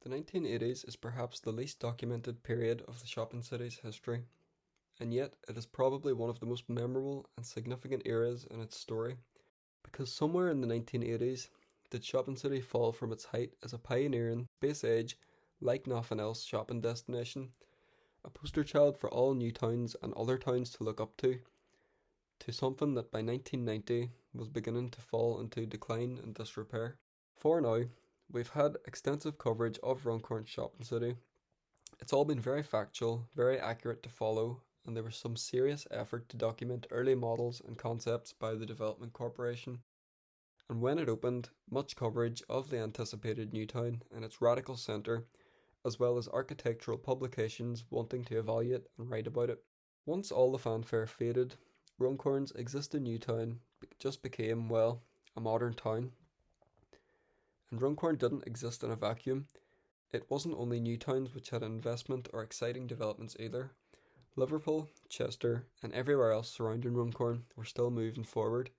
The 1980s is perhaps the least documented period of the shopping city's history, and yet it is probably one of the most memorable and significant eras in its story, because somewhere in the 1980s did Shopping City fall from its height as a pioneering, space age, like nothing else shopping destination, a poster child for all new towns and other towns to look up to something that by 1990 was beginning to fall into decline and disrepair. For now, we've had extensive coverage of Runcorn Shopping City. It's all been very factual, very accurate to follow, and there was some serious effort to document early models and concepts by the Development Corporation. And when it opened, much coverage of the anticipated new town and its radical centre, as well as architectural publications wanting to evaluate and write about it. Once all the fanfare faded, Runcorn's existing new town just became, well, a modern town. And Runcorn didn't exist in a vacuum. It wasn't only new towns which had investment or exciting developments either. Liverpool, Chester, and everywhere else surrounding Runcorn were still moving forward,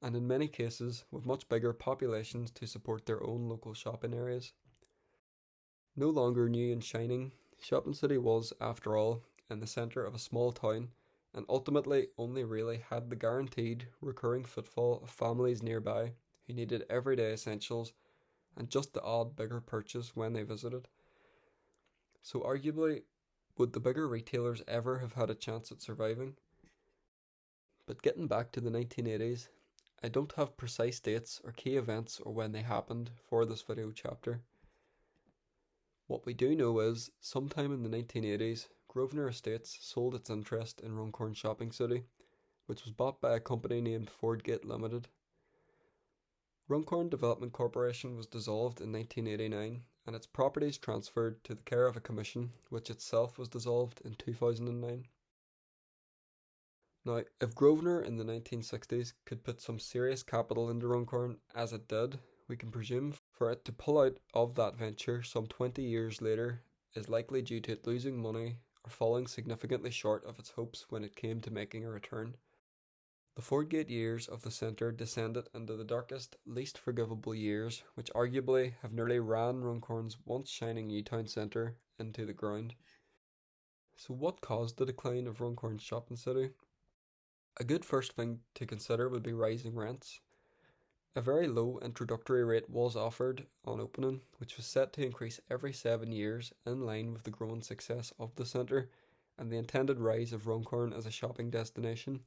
and in many cases with much bigger populations to support their own local shopping areas. No longer new and shining, Shopping City was, after all, in the centre of a small town, and ultimately only really had the guaranteed recurring footfall of families nearby who needed everyday essentials and just the odd bigger purchase when they visited. So arguably, would the bigger retailers ever have had a chance at surviving? But getting back to the 1980s, I don't have precise dates or key events or when they happened for this video chapter. What we do know is, sometime in the 1980s, Grosvenor Estates sold its interest in Runcorn Shopping City, which was bought by a company named Fordgate Limited. Runcorn Development Corporation was dissolved in 1989 and its properties transferred to the care of a commission which itself was dissolved in 2009. Now, if Grosvenor in the 1960s could put some serious capital into Runcorn, as it did, we can presume for it to pull out of that venture some 20 years later is likely due to it losing money or falling significantly short of its hopes when it came to making a return. The Fordgate years of the centre descended into the darkest, least forgivable years, which arguably have nearly ran Runcorn's once shining new town centre into the ground. So what caused the decline of Runcorn's shopping city? A good first thing to consider would be rising rents. A very low introductory rate was offered on opening, which was set to increase every 7 years in line with the growing success of the centre and the intended rise of Runcorn as a shopping destination.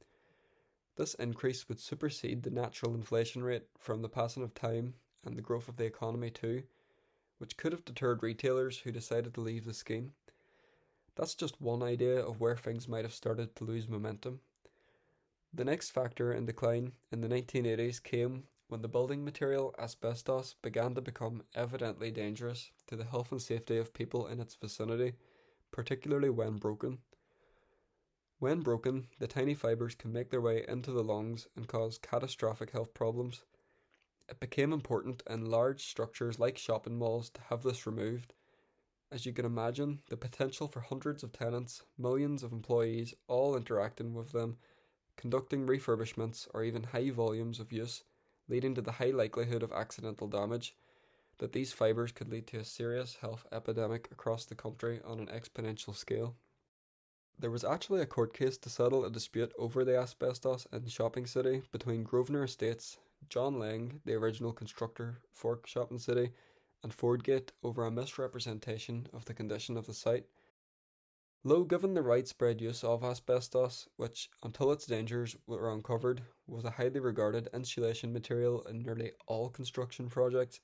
This increase would supersede the natural inflation rate from the passing of time and the growth of the economy too, which could have deterred retailers who decided to leave the scheme. That's just one idea of where things might have started to lose momentum. The next factor in decline in the 1980s came when the building material asbestos began to become evidently dangerous to the health and safety of people in its vicinity, particularly when broken. When broken, the tiny fibres can make their way into the lungs and cause catastrophic health problems. It became important in large structures like shopping malls to have this removed. As you can imagine, the potential for hundreds of tenants, millions of employees, all interacting with them, conducting refurbishments or even high volumes of use, leading to the high likelihood of accidental damage, that these fibres could lead to a serious health epidemic across the country on an exponential scale. There was actually a court case to settle a dispute over the asbestos in Shopping City between Grosvenor Estates, John Lang, the original constructor for Shopping City, and Fordgate over a misrepresentation of the condition of the site. Though given the widespread use of asbestos, which, until its dangers were uncovered, was a highly regarded insulation material in nearly all construction projects,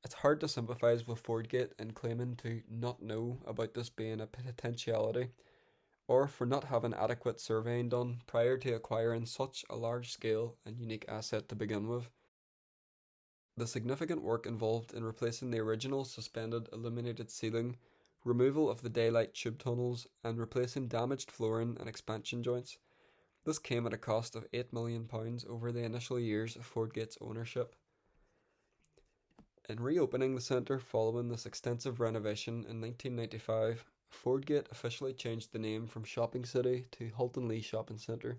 it's hard to sympathise with Fordgate in claiming to not know about this being a potentiality, or for not having adequate surveying done prior to acquiring such a large-scale and unique asset to begin with. The significant work involved in replacing the original suspended illuminated ceiling, removal of the daylight tube tunnels, and replacing damaged flooring and expansion joints. This came at a cost of £8 million over the initial years of Fordgate's ownership. In reopening the centre following this extensive renovation in 1995, Fordgate officially changed the name from Shopping City to Halton Lea Shopping Centre.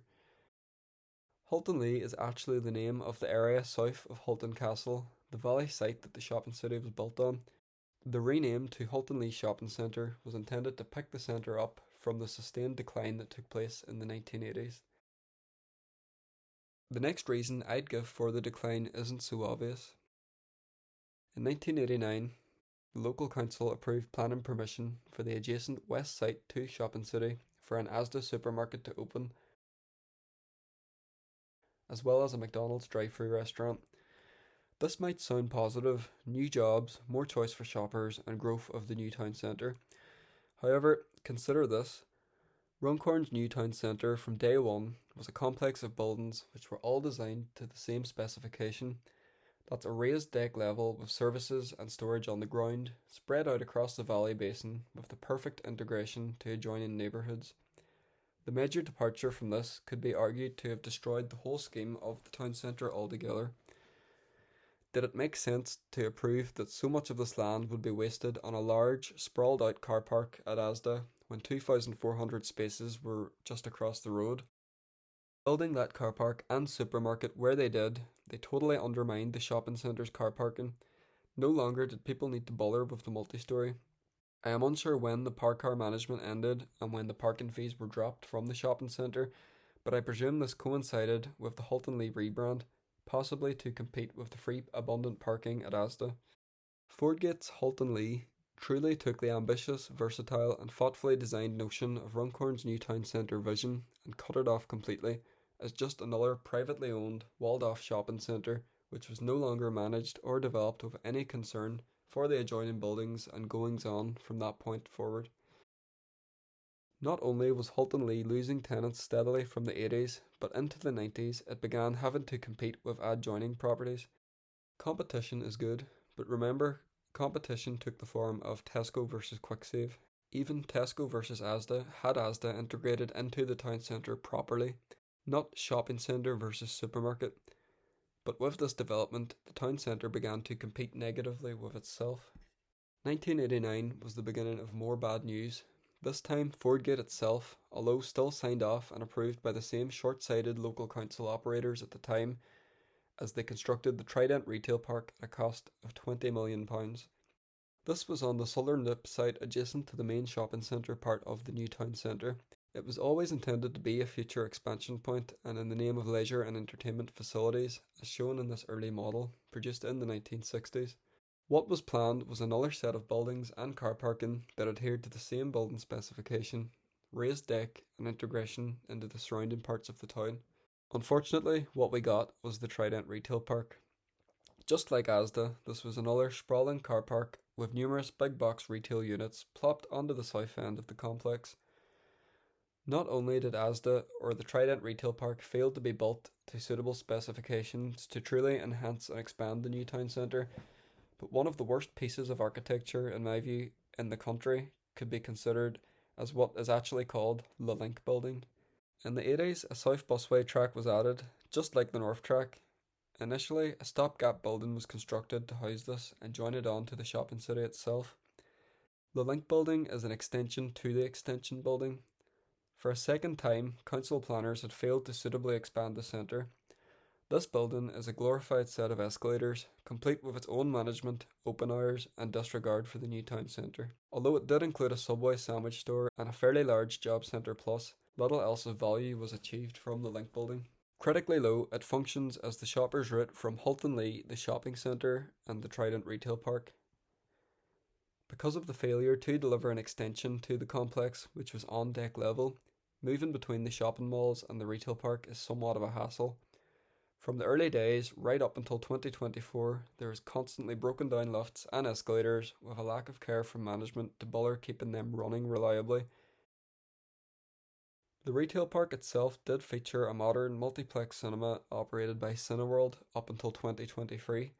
Halton Lea is actually the name of the area south of Halton Castle, the valley site that the shopping city was built on. The rename to Halton Lea Shopping Centre was intended to pick the centre up from the sustained decline that took place in the 1980s. The next reason I'd give for the decline isn't so obvious. In 1989, the local council approved planning permission for the adjacent west site to Shopping City for an Asda supermarket to open, as well as a McDonald's drive-through restaurant. This might sound positive: new jobs, more choice for shoppers, and growth of the new town centre. However, consider this. Runcorn's new town centre from day one was a complex of buildings which were all designed to the same specification. That's a raised deck level with services and storage on the ground, spread out across the valley basin with the perfect integration to adjoining neighbourhoods. The major departure from this could be argued to have destroyed the whole scheme of the town centre altogether. Did it make sense to approve that so much of this land would be wasted on a large, sprawled out car park at Asda when 2,400 spaces were just across the road? Building that car park and supermarket where they did, they totally undermined the shopping centre's car parking. No longer did people need to bother with the multi-storey. I am unsure when the park car management ended and when the parking fees were dropped from the shopping centre, but I presume this coincided with the Halton Lea rebrand, possibly to compete with the free abundant parking at Asda. Fordgate's Halton Lea truly took the ambitious, versatile and thoughtfully designed notion of Runcorn's new town centre vision and cut it off completely as just another privately owned, walled-off shopping centre which was no longer managed or developed with any concern for the adjoining buildings and goings-on from that point forward. Not only was Halton Lea losing tenants steadily from the 80s, but into the 90s it began having to compete with adjoining properties. Competition is good, but remember, competition took the form of Tesco versus Quicksave. Even Tesco versus Asda had Asda integrated into the town centre properly, not shopping centre versus supermarket. But with this development, the town centre began to compete negatively with itself. 1989 was the beginning of more bad news. This time, Fordgate itself, although still signed off and approved by the same short-sighted local council operators at the time, as they constructed the Trident retail park at a cost of £20 million. This was on the southern lip site adjacent to the main shopping centre part of the new town centre. It was always intended to be a future expansion point and in the name of leisure and entertainment facilities, as shown in this early model, produced in the 1960s. What was planned was another set of buildings and car parking that adhered to the same building specification, raised deck and integration into the surrounding parts of the town. Unfortunately, what we got was the Trident retail park. Just like Asda, this was another sprawling car park with numerous big box retail units plopped onto the south end of the complex. Not only did Asda or the Trident retail park fail to be built to suitable specifications to truly enhance and expand the new town centre, but one of the worst pieces of architecture, in my view, in the country could be considered as what is actually called the Link Building. In the 80s, a south busway track was added, just like the north track. Initially, a stopgap building was constructed to house this and join it on to the shopping city itself. The Link Building is an extension to the extension building. For a second time, council planners had failed to suitably expand the centre. This building is a glorified set of escalators, complete with its own management, open hours and disregard for the new town centre. Although it did include a Subway sandwich store and a fairly large job centre plus, little else of value was achieved from the Link Building. Critically low, it functions as the shoppers' route from Halton Lea, the shopping centre and the Trident retail park. Because of the failure to deliver an extension to the complex, which was on deck level, moving between the shopping malls and the retail park is somewhat of a hassle. From the early days right up until 2024, there is constantly broken down lifts and escalators with a lack of care from management to bother keeping them running reliably. The retail park itself did feature a modern multiplex cinema operated by Cineworld up until 2023.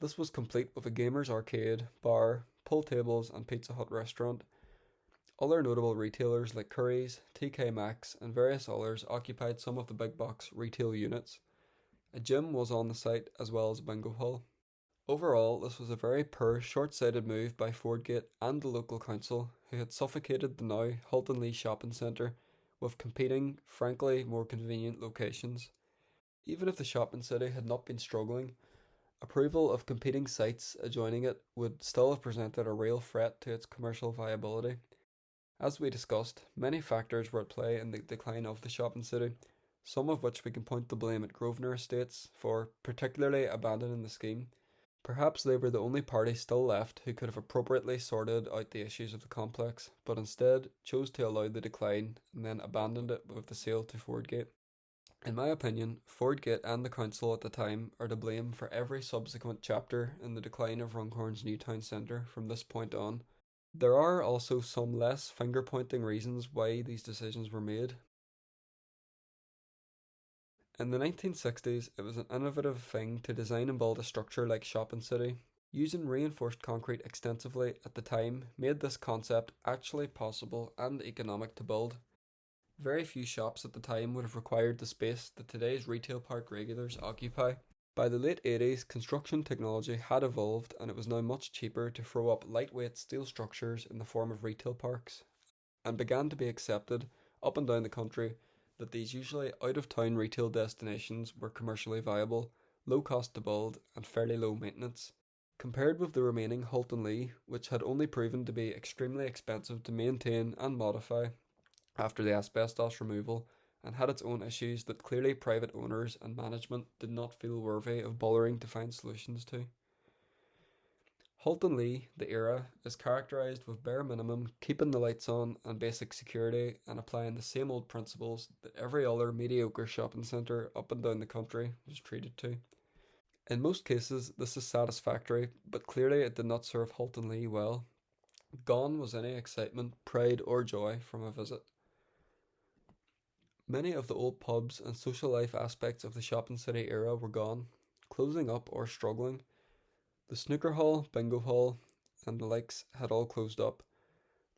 This was complete with a gamer's arcade, bar, pool tables and Pizza Hut restaurant. Other notable retailers like Curry's, TK Maxx and various others occupied some of the big box retail units. A gym was on the site as well as a bingo hall. Overall, this was a very poor, short-sighted move by Fordgate and the local council, who had suffocated the now Halton Lea shopping centre with competing, frankly more convenient locations. Even if the shopping city had not been struggling, Approval of competing sites adjoining it would still have presented a real threat to its commercial viability. As we discussed, many factors were at play in the decline of the shopping city, some of which we can point the blame at Grosvenor Estates for particularly abandoning the scheme. Perhaps they were the only party still left who could have appropriately sorted out the issues of the complex, but instead chose to allow the decline and then abandoned it with the sale to Fordgate. In my opinion, Fordgate and the council at the time are to blame for every subsequent chapter in the decline of Runcorn's new town centre from this point on. There are also some less finger pointing reasons why these decisions were made. In the 1960s, it was an innovative thing to design and build a structure like Shopping City. Using reinforced concrete extensively at the time made this concept actually possible and economic to build. Very few shops at the time would have required the space that today's retail park regulars occupy. By the late 80s, construction technology had evolved and it was now much cheaper to throw up lightweight steel structures in the form of retail parks, and began to be accepted up and down the country that these usually out of town retail destinations were commercially viable, low cost to build, and fairly low maintenance. Compared with the remaining Halton Lea, which had only proven to be extremely expensive to maintain and modify after the asbestos removal, and had its own issues that clearly private owners and management did not feel worthy of bothering to find solutions to. Halton Lea, the era, is characterised with bare minimum, keeping the lights on and basic security, and applying the same old principles that every other mediocre shopping centre up and down the country was treated to. In most cases, this is satisfactory, but clearly it did not serve Halton Lea well. Gone was any excitement, pride, or joy from a visit. Many of the old pubs and social life aspects of the shopping city era were gone, closing up or struggling. The snooker hall, bingo hall, and the likes had all closed up.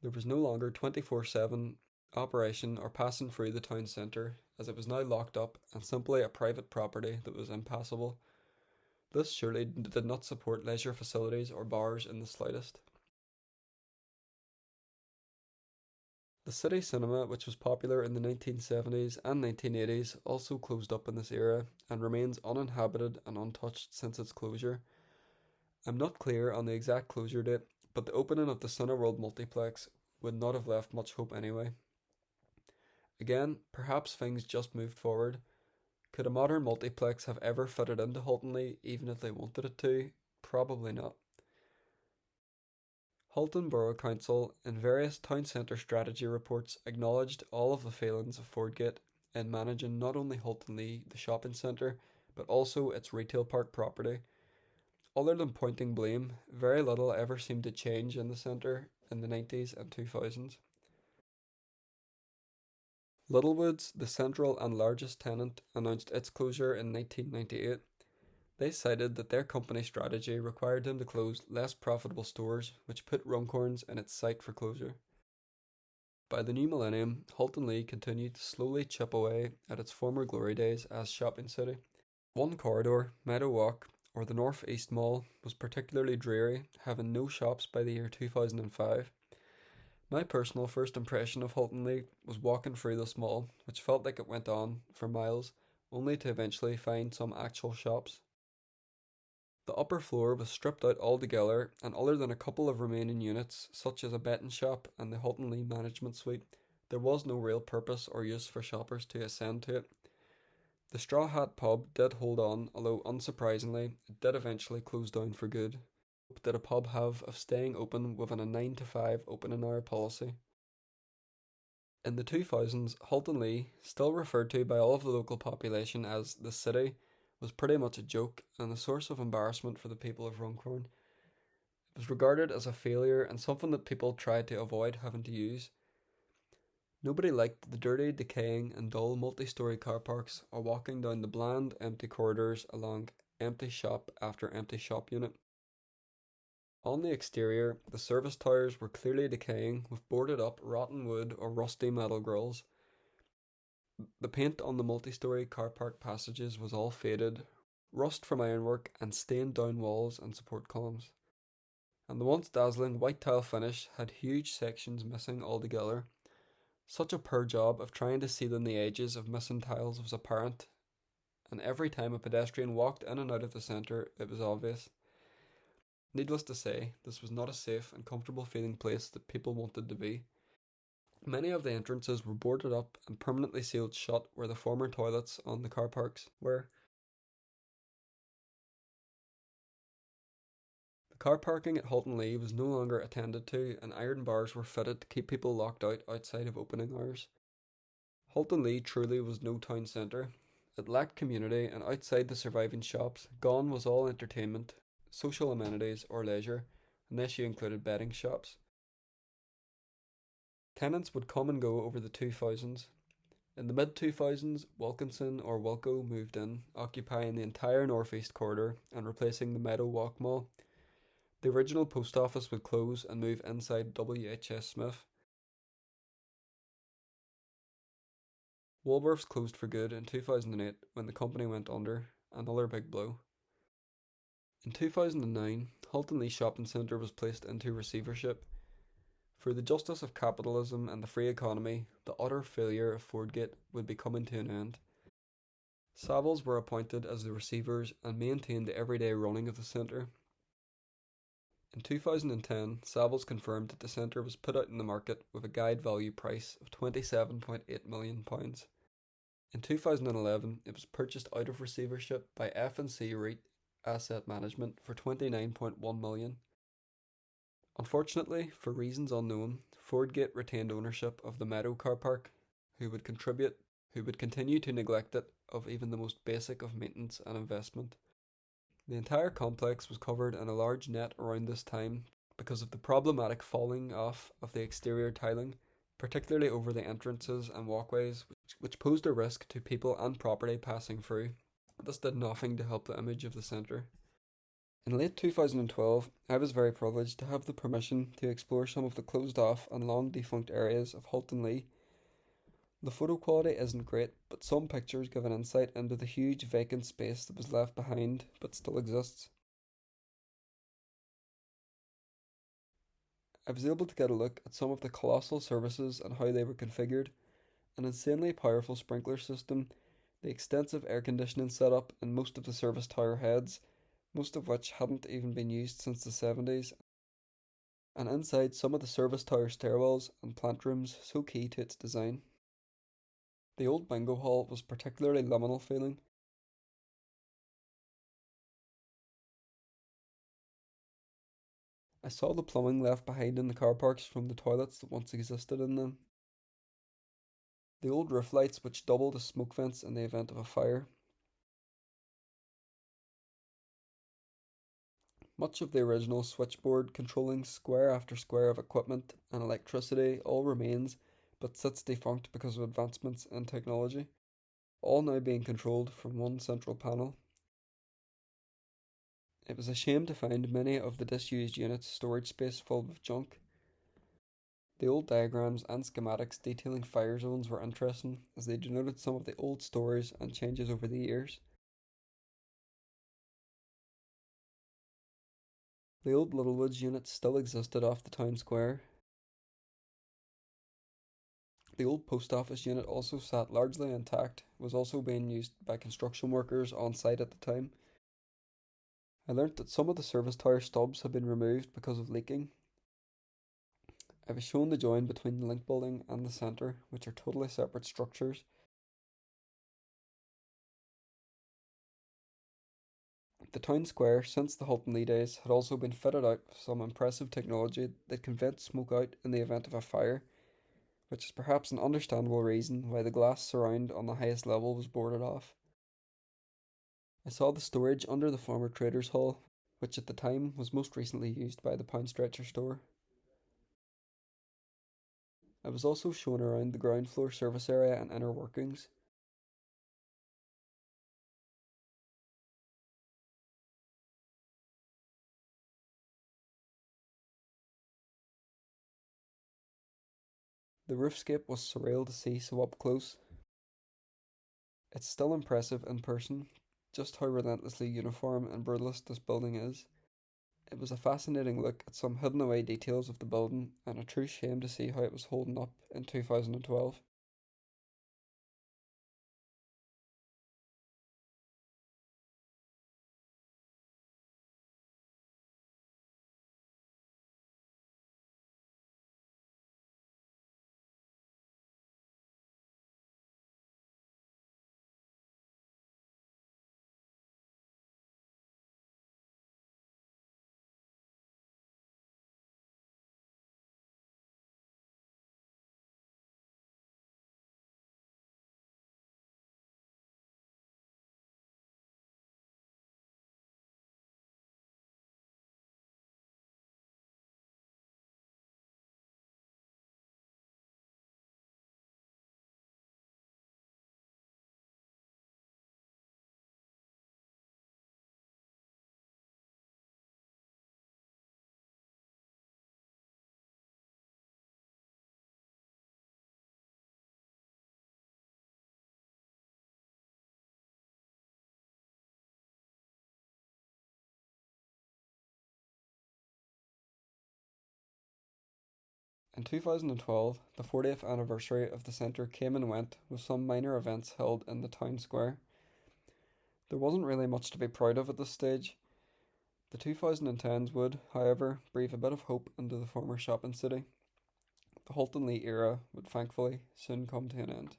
There was no longer 24/7 operation or passing through the town centre, as it was now locked up and simply a private property that was impassable. This surely did not support leisure facilities or bars in the slightest. The city cinema, which was popular in the 1970s and 1980s, also closed up in this era and remains uninhabited and untouched since its closure. I'm not clear on the exact closure date, but the opening of the Cineworld multiplex would not have left much hope anyway. Again, perhaps things just moved forward. Could a modern multiplex have ever fitted into Halton Lea even if they wanted it to? Probably not. Halton Borough Council, in various town centre strategy reports, acknowledged all of the failings of Fordgate in managing not only Halton Lea, the shopping centre, but also its retail park property. Other than pointing blame, very little ever seemed to change in the centre in the 90s and 2000s. Littlewoods, the central and largest tenant, announced its closure in 1998. They cited that their company strategy required them to close less profitable stores, which put Runcorns in its sight for closure. By the new millennium, Halton Lea continued to slowly chip away at its former glory days as shopping city. One corridor, Meadow Walk, or the North East Mall, was particularly dreary, having no shops by the year 2005. My personal first impression of Halton Lea was walking through this mall, which felt like it went on for miles, only to eventually find some actual shops. The upper floor was stripped out altogether, and other than a couple of remaining units, such as a betting shop and the Halton Lea Management Suite, there was no real purpose or use for shoppers to ascend to it. The Straw Hat pub did hold on, although unsurprisingly, it did eventually close down for good. What did a pub have of staying open within a 9 to 5 opening hour policy? In the 2000s, Halton Lea, still referred to by all of the local population as the city, was pretty much a joke and a source of embarrassment for the people of Runcorn. It was regarded as a failure and something that people tried to avoid having to use. Nobody liked the dirty, decaying, and dull multi-storey car parks or walking down the bland, empty corridors along empty shop after empty shop unit. On the exterior, the service towers were clearly decaying with boarded up rotten wood or rusty metal grills. The paint on the multi-storey car park passages was all faded, rust from ironwork and stained down walls and support columns. And the once dazzling white tile finish had huge sections missing altogether. Such a poor job of trying to seal in the edges of missing tiles was apparent, and every time a pedestrian walked in and out of the centre, it was obvious. Needless to say, this was not a safe and comfortable feeling place that people wanted to be. Many of the entrances were boarded up and permanently sealed shut where the former toilets on the car parks were. The car parking at Halton Lea was no longer attended to, and iron bars were fitted to keep people locked out outside of opening hours. Halton Lea truly was no town centre. It lacked community, and outside the surviving shops, gone was all entertainment, social amenities, or leisure, unless you included betting shops. Tenants would come and go over the 2000s. In the mid 2000s, Wilkinson or Wilco moved in, occupying the entire northeast corridor and replacing the Meadow Walk Mall. The original post office would close and move inside WHS Smith. Woolworths closed for good in 2008 when the company went under, another big blow. In 2009, Halton Lea Shopping Centre was placed into receivership. For the justice of capitalism and the free economy, the utter failure of Fordgate would be coming to an end. Savills were appointed as the receivers and maintained the everyday running of the centre. In 2010, Savills confirmed that the centre was put out in the market with a guide value price of £27.8 million. In 2011, it was purchased out of receivership by F&C REIT Asset Management for £29.1 million. Unfortunately, for reasons unknown, Fordgate retained ownership of the Meadow car park, who would continue to neglect it of even the most basic of maintenance and investment. The entire complex was covered in a large net around this time because of the problematic falling off of the exterior tiling, particularly over the entrances and walkways, which posed a risk to people and property passing through. This did nothing to help the image of the centre. In late 2012, I was very privileged to have the permission to explore some of the closed off and long defunct areas of Halton Lea. The photo quality isn't great, but some pictures give an insight into the huge vacant space that was left behind but still exists. I was able to get a look at some of the colossal services and how they were configured, an insanely powerful sprinkler system, the extensive air conditioning setup in most of the service tower heads, most of which hadn't even been used since the 70s, and inside some of the service tower stairwells and plant rooms so key to its design. The old bingo hall was particularly liminal feeling. I saw the plumbing left behind in the car parks from the toilets that once existed in them. The old roof lights which doubled as smoke vents in the event of a fire. Much of the original switchboard controlling square after square of equipment and electricity all remains, but sits defunct because of advancements in technology, all now being controlled from one central panel. It was a shame to find many of the disused units storage space filled with junk. The old diagrams and schematics detailing fire zones were interesting as they denoted some of the old stories and changes over the years. The old Littlewoods unit still existed off the town square. The old post office unit also sat largely intact, was also being used by construction workers on site at the time. I learnt that some of the service tower stubs had been removed because of leaking. I was shown the join between the link building and the centre, which are totally separate structures. The town square, since the Halton Lea days, had also been fitted out with some impressive technology that can vent smoke out in the event of a fire, which is perhaps an understandable reason why the glass surround on the highest level was boarded off. I saw the storage under the former Traders Hall, which at the time was most recently used by the Pound Stretcher store. I was also shown around the ground floor service area and inner workings. The roofscape was surreal to see so up close. It's still impressive in person, just how relentlessly uniform and brutalist this building is. It was a fascinating look at some hidden away details of the building and a true shame to see how it was holding up in 2012. In 2012, the 40th anniversary of the centre came and went, with some minor events held in the town square. There wasn't really much to be proud of at this stage. The 2010s would, however, breathe a bit of hope into the former shopping city. The Halton Lea era would thankfully soon come to an end.